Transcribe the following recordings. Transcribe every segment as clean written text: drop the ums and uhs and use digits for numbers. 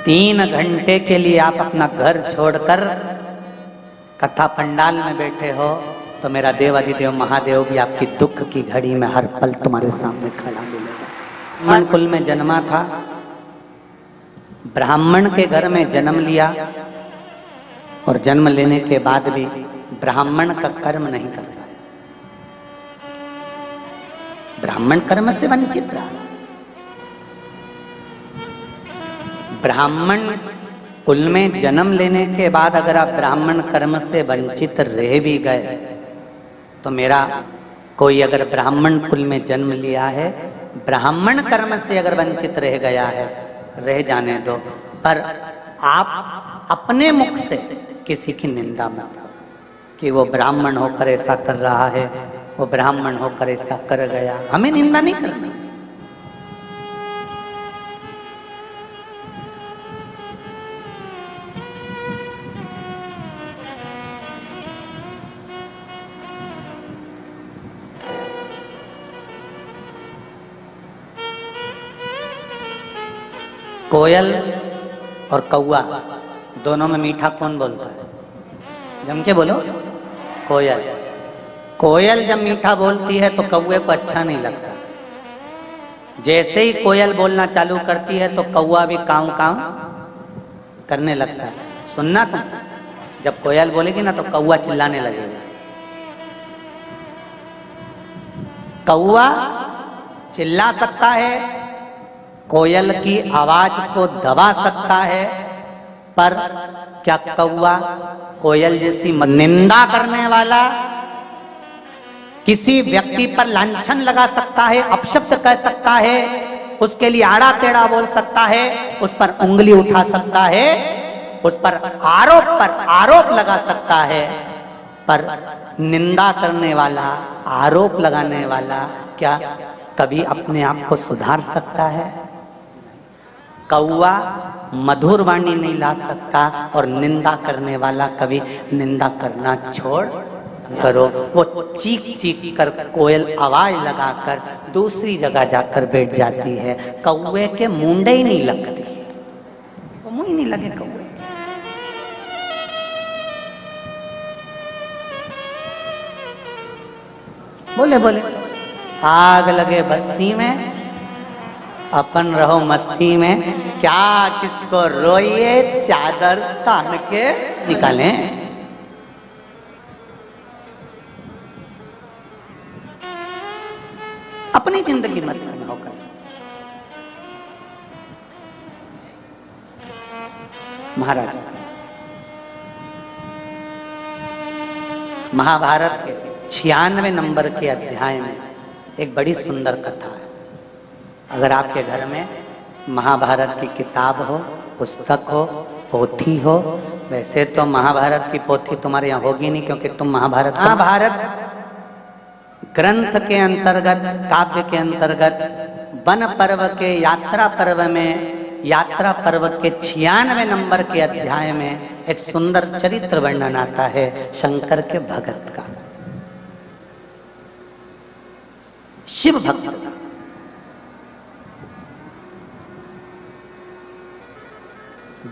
3 घंटे के लिए आप अपना घर छोड़कर कथा पंडाल में बैठे हो तो मेरा देवाधिदेव महादेव भी आपकी दुख की घड़ी में हर पल तुम्हारे सामने खड़ा मिलेगा। ब्राह्मण कुल में जन्मा था, ब्राह्मण के घर में जन्म लिया और जन्म लेने के बाद भी ब्राह्मण का कर्म नहीं कर पाया। ब्राह्मण कर्म से वंचित रहा। ब्राह्मण कुल में जन्म लेने के बाद अगर आप ब्राह्मण कर्म से वंचित रह भी गए तो मेरा कोई अगर ब्राह्मण कुल में जन्म लिया है, ब्राह्मण कर्म से अगर वंचित रह गया है, रह जाने दो, पर आप अपने मुख से किसी की निंदा मत करो कि वो ब्राह्मण होकर ऐसा कर रहा है, वो ब्राह्मण होकर ऐसा कर गया। हमें निंदा नहीं करनी। कोयल और कौआ दोनों में मीठा कौन बोलता है? जम के बोलो। कोयल। कोयल जब मीठा बोलती है तो कौए को अच्छा नहीं लगता। जैसे ही कोयल बोलना चालू करती है तो कौआ भी काऊ काऊ करने लगता है। सुनना तुम, जब कोयल बोलेगी ना तो कौआ चिल्लाने लगेगा। कौआ चिल्ला सकता है, कोयल की आवाज को दबा सकता है, पर क्या कौआ कोयल जैसी निंदा करने वाला, किसी व्यक्ति पर लांछन लगा सकता है, अपशब्द कह सकता है, उसके लिए आड़ा टेढ़ा बोल सकता है, उस पर उंगली उठा सकता है, उस पर आरोप लगा सकता है, पर निंदा करने वाला, आरोप लगाने वाला क्या कभी अपने आप को सुधार सकता है? कौआ मधुर वाणी नहीं ला सकता और निंदा करने वाला कभी निंदा करना छोड़ करो। वो चीख चीख कर कोयल आवाज लगाकर दूसरी जगह जाकर बैठ जाती है। कौए के मुंडे ही नहीं लगती, वो मुंह ही नहीं लगे कौए। बोले बोले आग लगे बस्ती में, अपन रहो मस्ती में, क्या किसको रोइए चादर तान के निकालें। अपनी जिंदगी मस्त में होकर। महाराज महाभारत के 96 नंबर के अध्याय में एक बड़ी सुंदर कथा है। अगर आपके घर में महाभारत की किताब हो, पुस्तक हो, पोथी हो, वैसे तो महाभारत की पोथी तुम्हारे यहाँ होगी नहीं क्योंकि तुम महाभारत ग्रंथ के अंतर्गत, काव्य के अंतर्गत वन पर्व के यात्रा पर्व में, यात्रा पर्व के 96 नंबर के अध्याय में एक सुंदर चरित्र वर्णन आता है शंकर के भगत का, शिव भक्त का।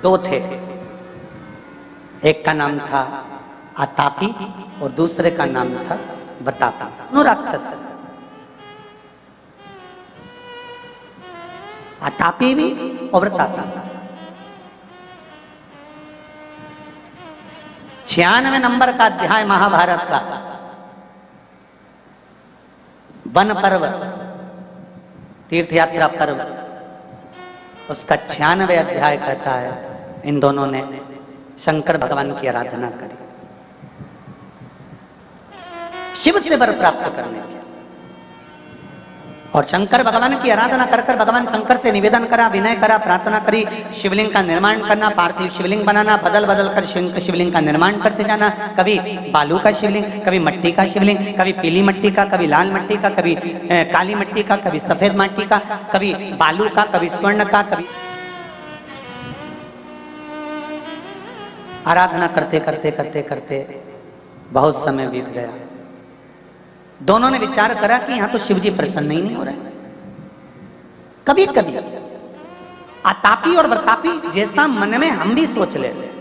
दो थे, एक का नाम था अतापी और दूसरे का नाम था बतापा। दोनों राक्षस। अतापी भी और बतापा। 96 नंबर का अध्याय महाभारत का वन पर्व, तीर्थ यात्रा पर्व, उसका 96 अध्याय कहता है इन दोनों ने शंकर भगवान की आराधना करी, शिव से वर प्राप्त करने के। और शंकर भगवान की आराधना कर कर भगवान शंकर से निवेदन करा, विनय करा, प्रार्थना करी, शिवलिंग का निर्माण करना, पार्थिव शिवलिंग बनाना, बदल बदल कर शिवलिंग का निर्माण करते जाना। कभी बालू का शिवलिंग, कभी मिट्टी का शिवलिंग, कभी पीली मिट्टी का, कभी लाल मिट्टी का, कभी काली मिट्टी का, कभी सफेद मिट्टी का, कभी बालू का, कभी स्वर्ण का, कभी। आराधना करते करते करते करते बहुत समय बीत गया। दोनों ने विचार करा कि यहां तो शिव जी प्रसन्न ही नहीं हो रहे। कभी कभी अतापी और व्रतापी जैसा मन में हम भी सोच लेते।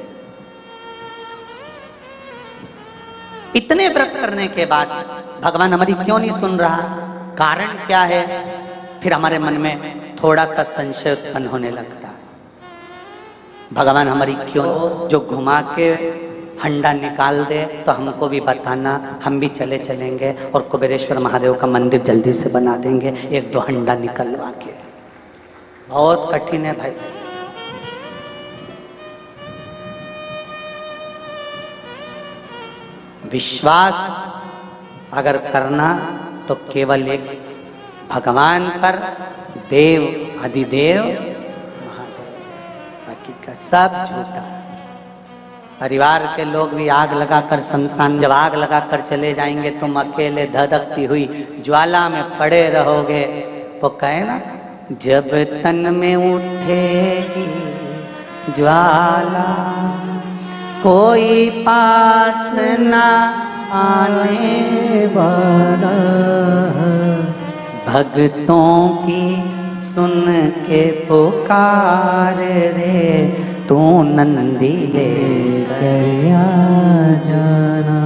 इतने व्रत करने के बाद भगवान हमारी क्यों नहीं सुन रहा, कारण क्या है? फिर हमारे मन में थोड़ा सा संशय उत्पन्न होने लगता है। भगवान हमारी क्यों, जो घुमा के हंडा निकाल दे तो हमको भी बताना, हम भी चले चलेंगे और कुबेरेश्वर महादेव का मंदिर जल्दी से बना देंगे, एक दो हंडा निकलवा के। बहुत कठिन है भाई। विश्वास अगर करना तो केवल एक भगवान पर, देव अधिदेव महादेव, बाकी का सब झूठा। परिवार के लोग भी आग लगाकर शमशान, जब आग लगाकर चले जाएंगे तुम अकेले धधकती हुई ज्वाला में पड़े रहोगे। वो कहे ना, जब तन में उठेगी ज्वाला कोई पास ना आने वाला, भक्तों की सुन के पुकार रे तू नंदी ले कर आ जाना।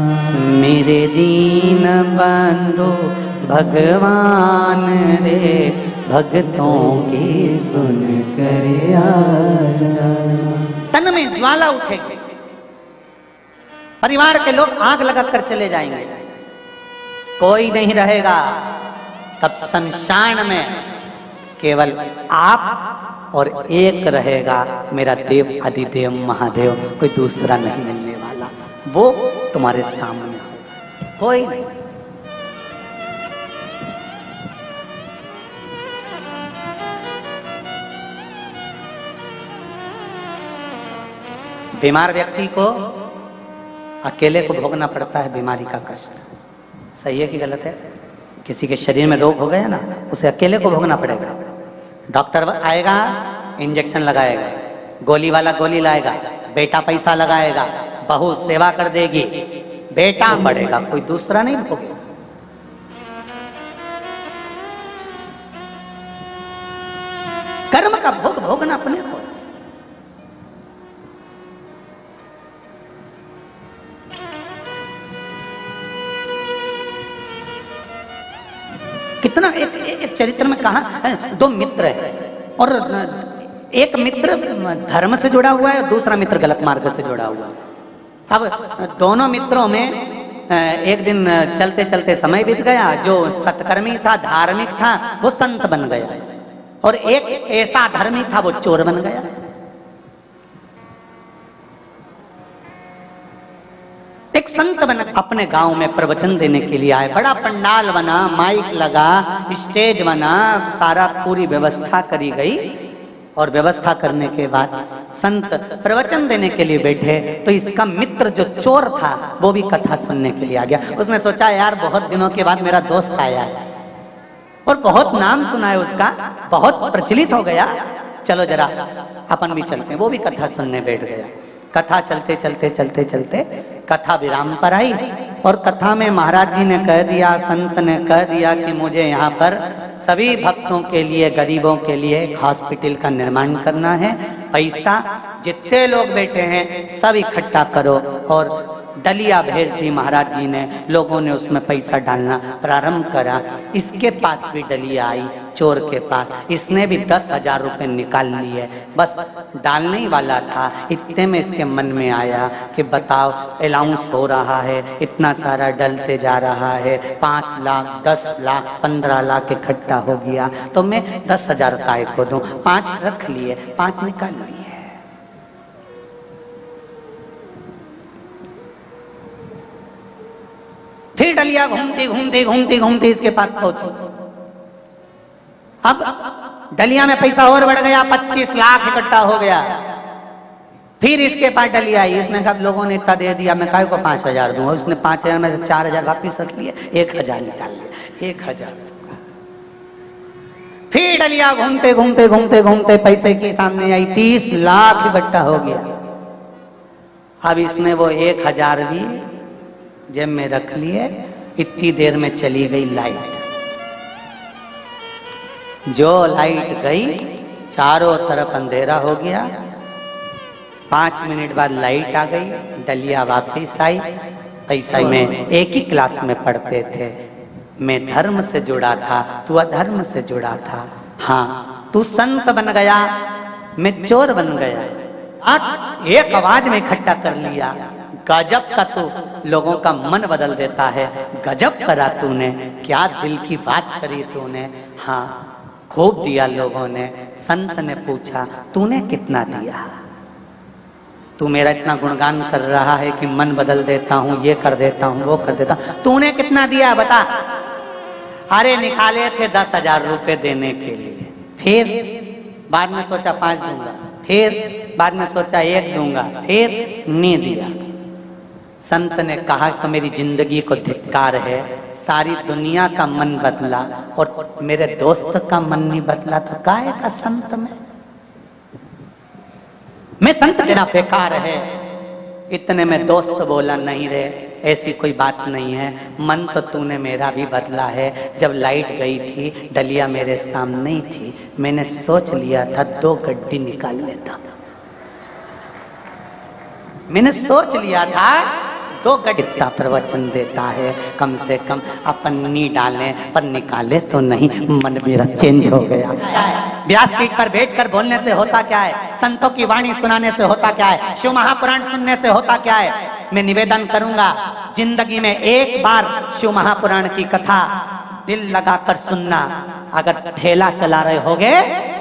मेरे दीन बंधु भगवान रे भक्तों की सुन कर आ जाना। तन में ज्वाला उठेगी, परिवार के लोग आग लगाकर चले जाएंगे, कोई नहीं रहेगा। तब शमशान में केवल आप और एक रहेगा, मेरा देव अधिदेव महादेव, कोई दूसरा नहीं मिलने वाला। वो तुम्हारे सामने होगा, कोई नहीं। बीमार व्यक्ति को अकेले को भोगना पड़ता है बीमारी का कष्ट। सही है कि गलत है? किसी के शरीर में रोग हो गया ना, उसे अकेले को भोगना पड़ेगा। डॉक्टर आएगा, इंजेक्शन लगाएगा, गोली वाला गोली लाएगा, बेटा पैसा लगाएगा, बहू सेवा कर देगी, बेटा बढ़ेगा, कोई दूसरा नहीं भोगेगा। कर्म का भोग भोगना अपने को। कितना एक चरित्र में कहा, दो मित्र है और एक मित्र धर्म से जुड़ा हुआ है, दूसरा मित्र गलत मार्ग से जुड़ा हुआ है। अब दोनों मित्रों में एक दिन चलते चलते समय बीत गया। जो सत्कर्मी था, धार्मिक था, वो संत बन गया और एक ऐसा धर्मी था, वो चोर बन गया। एक संत बना, अपने गांव में प्रवचन देने के लिए आए। बड़ा पंडाल बना, माइक लगा, स्टेज बना, सारा पूरी व्यवस्था करी गई। और व्यवस्था करने के बाद संत प्रवचन देने के लिए बैठे तो इसका मित्र जो चोर था वो भी कथा सुनने के लिए आ गया। उसने सोचा, यार बहुत दिनों के बाद मेरा दोस्त आया है और बहुत नाम सुना है उसका, बहुत प्रचलित हो गया, चलो जरा अपन भी चलते हैं। वो भी कथा सुनने बैठ गया। कथा चलते चलते चलते चलते कथा विराम पर आई और कथा में महाराज जी ने कह दिया, संत ने कह दिया कि मुझे यहाँ पर सभी भक्तों के लिए, गरीबों के लिए एक हॉस्पिटल का निर्माण करना है। पैसा जितने लोग बैठे हैं सब इकट्ठा करो। और डलिया भेज दी महाराज जी ने, लोगों ने उसमें पैसा डालना प्रारंभ करा। इसके पास भी डलिया आई, चोर के पास। इसने भी 10,000 रुपये निकाल लिए, बस डालने ही वाला था। इतने में इसके मन में आया कि बताओ, अलाउंस हो रहा है, इतना सारा डलते जा रहा है, 5 लाख, 10 लाख, 15 लाख इकट्ठा हो गया, तो मैं 10,000 काय को दूं। 5 रख लिए, 5 निकाल लिए। फिर डलिया घूमती घूमती घूमती घूमती इसके पास पहुंची। अब डलिया में पैसा और बढ़ गया, 25 लाख इकट्ठा हो गया। फिर इसके पास डलिया आई, इसने कहा लोगों ने इतना दे दिया, मैं काय को 5,000 दूंगा। उसने 5,000 में से 4,000 वापिस रख लिए, 1,000 निकाल लिया, 1,000। फिर डलिया घूमते घूमते घूमते घूमते पैसे के सामने आई, 30 लाख इकट्ठा हो गया। अब इसने वो 1,000 भी जेब में रख लिए। इतनी देर में चली गई लाइट। जो लाइट गई, चारों तरफ अंधेरा हो गया। 5 मिनट बाद लाइट आ गई, डलिया वापिस आई। ऐसा में एक ही क्लास में पढ़ते थे। मैं धर्म से जुड़ा था, तू अधर्म से जुड़ा था। हाँ, तू संत बन गया, मैं चोर बन गया। एक आवाज में इकट्ठा कर लिया। गजब का तू लोगों का मन बदल देता है, गजब करा तूने, क्या दिल की बात करी तूने। हाँ, खूब दिया लोगों ने। संत ने पूछा, तूने कितना दिया? तू मेरा इतना गुणगान कर रहा है कि मन बदल देता हूं, ये कर देता हूं, वो कर देता हूं, तूने कितना दिया बता? अरे निकाले थे 10,000 रुपए देने के लिए, फिर बाद में सोचा 5 दूंगा, फिर बाद में सोचा 1 दूंगा, फिर नहीं दिया। संत ने कहा तो मेरी जिंदगी को धिक्कार है, सारी दुनिया का मन बदला और मेरे दोस्त का मन नहीं बदला, तो काहे का संत मैं संत देना बेकार है। इतने में दोस्त बोला, नहीं रे ऐसी कोई बात नहीं है, मन तो तूने मेरा भी बदला है। जब लाइट गई थी, डलिया मेरे सामने ही थी, मैंने सोच लिया था 2 गड्डी निकाल लेता। मैंने सोच लिया था 2 गड्डी। प्रवचन देता है, कम से कम अपन नहीं डालें पर निकाले तो नहीं। मन मेरा चेंज हो गया। व्यासपीठ पर बैठकर बोलने से होता क्या है? संतों की वाणी सुनाने से होता क्या है? शिव महापुराण सुनने से होता क्या है? मैं निवेदन करूंगा, जिंदगी में एक बार शिव महापुराण की कथा दिल लगाकर सुनना। अगर ठेला चला रहे होगे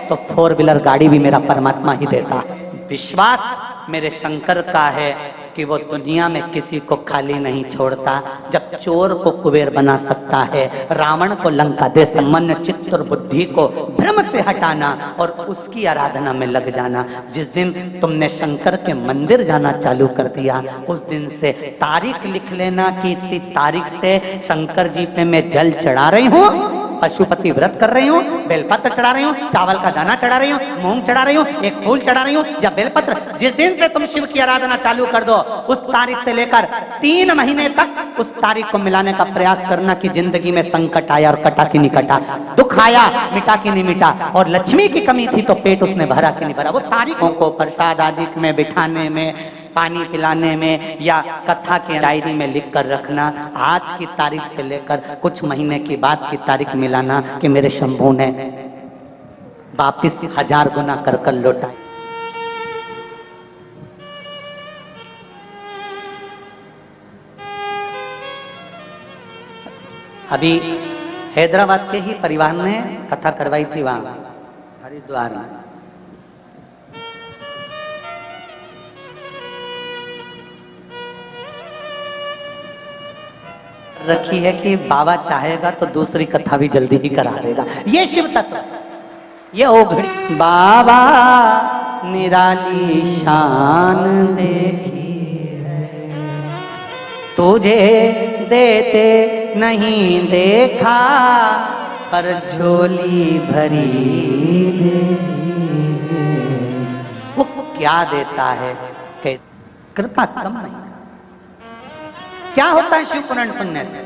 तो 4 व्हीलर गाड़ी भी मेरा परमात्मा ही देता है। विश्वास मेरे शंकर का है कि वो दुनिया में किसी को खाली नहीं छोड़ता। जब चोर को कुबेर बना सकता है, रावण को लंका दे, मन चित्त और बुद्धि को भ्रम से हटाना और उसकी आराधना में लग जाना। जिस दिन तुमने शंकर के मंदिर जाना चालू कर दिया, उस दिन से तारीख लिख लेना कि इतनी तारीख से शंकर जी पे मैं जल चढ़ा रही हूँ, पशुपति व्रत कर रही हूँ, बेलपत्र चढ़ा रही हूँ, चावल का दाना चढ़ा रही हूँ, मूंग चढ़ा रही हूँ, एक फूल चढ़ा रही हूँ या बेलपत्र। जिस दिन से तुम शिव की आराधना चालू कर दो, उस तारीख से लेकर 3 महीने तक उस तारीख को मिलाने का प्रयास करना कि जिंदगी में संकट आया और कटा कि नहीं कटा, दुख आया मिटा कि नहीं मिटा, और लक्ष्मी की कमी थी तो पेट उसने भरा कि नहीं भरा। वो तारीखों को प्रसाद आदि में बिठाने में, पानी पिलाने में या कथा की डायरी में लिख कर रखना। आज की तारीख से लेकर कुछ महीने की बाद की तारीख मिलाना कि मेरे शंभू ने वापिस 1000 गुना कर कर लौटा। अभी हैदराबाद के ही परिवार ने कथा करवाई थी वहां हरिद्वार में। रखी है कि बाबा चाहेगा तो दूसरी कथा भी जल्दी ही करा देगा। ये शिव तत्व, ये ओघड़ी। बाबा निराली शान देखी है, तुझे देते नहीं देखा, पर झोली भरी वो क्या देता है, कृपा कम नहीं। क्या होता है शिव पुराण सुनने से?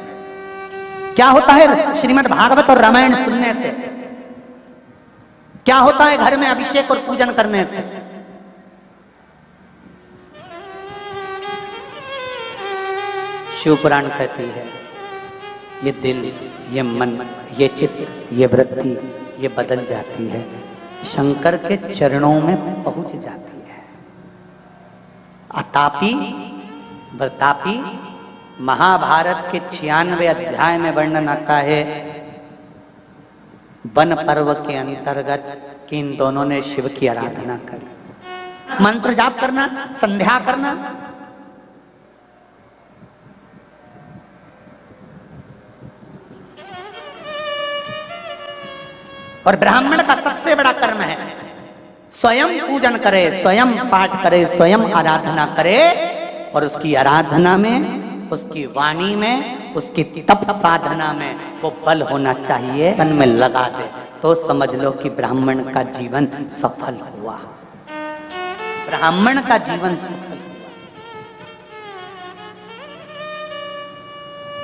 क्या होता है श्रीमद् भागवत और रामायण सुनने से? क्या होता है घर में अभिषेक और पूजन करने से? शिव पुराण कहती है ये दिल, ये मन, ये चित्त, ये वृत्ति, ये बदल जाती है, शंकर के चरणों में पहुंच जाती है। अतापी वर्तापी महाभारत के 96 अध्याय में वर्णन आता है वन पर्व के अंतर्गत कि इन दोनों ने शिव की आराधना करी। मंत्र जाप करना, संध्या करना, और ब्राह्मण का सबसे बड़ा कर्म है स्वयं पूजन करे, स्वयं पाठ करे, स्वयं आराधना करे, और उसकी आराधना में, उसकी वाणी में, उसकी तप साधना में वो बल होना चाहिए, तन में लगा दे तो समझ लो कि ब्राह्मण का जीवन सफल हुआ। ब्राह्मण का जीवन सफल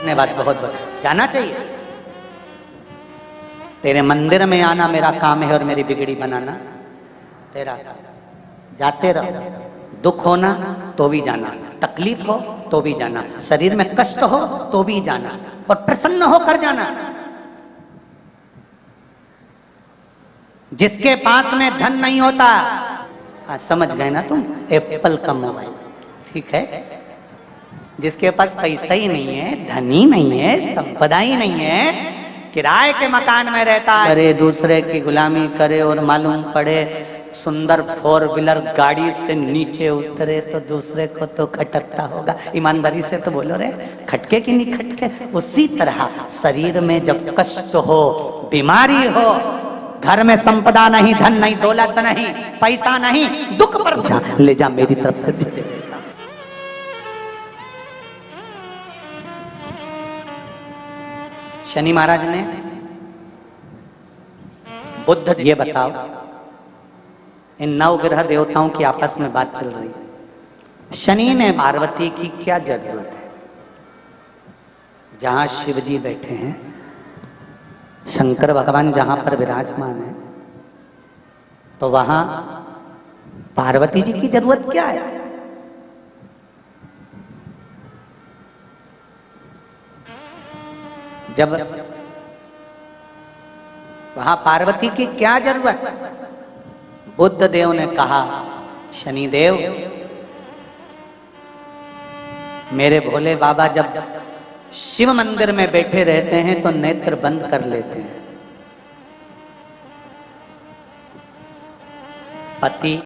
हुआ। बात बहुत जाना चाहिए। तेरे मंदिर में आना मेरा काम है और मेरी बिगड़ी बनाना, तेरा जाते रहो, दुख होना तो भी जाना, तकलीफ हो तो भी जाना, शरीर में कष्ट हो तो भी जाना, और प्रसन्न होकर जाना। जिसके पास में धन नहीं होता, आज समझ गए ना तुम, एप्पल का मोबाइल, ठीक है, जिसके पास पैसा ही नहीं है, धन ही नहीं है, संपदा ही नहीं है, किराए के मकान में रहता है, अरे दूसरे की गुलामी करे और मालूम पड़े सुंदर 4 व्हीलर गाड़ी से नीचे उतरे तो दूसरे को तो खटकता होगा। ईमानदारी से तो बोलो रे, खटके कि नहीं खटके। उसी तरह शरीर में जब कष्ट हो, बीमारी हो, घर में संपदा नहीं, धन नहीं, दौलत नहीं, पैसा नहीं, दुख पर जा, ले जा मेरी तरफ से दे दे। शनि महाराज ने बुद्ध, ये बताओ, इन 9 ग्रह देवताओं की आपस में बात चल रही है, शनि ने पार्वती की क्या जरूरत है? जहां शिव जी बैठे हैं, शंकर भगवान जहां पर विराजमान है, तो वहां पार्वती जी की जरूरत क्या है? जब वहां पार्वती की क्या जरूरत? बुद्ध देव ने कहा, शनिदेव, मेरे भोले बाबा जब शिव मंदिर में बैठे रहते हैं तो नेत्र बंद कर लेते हैं। पति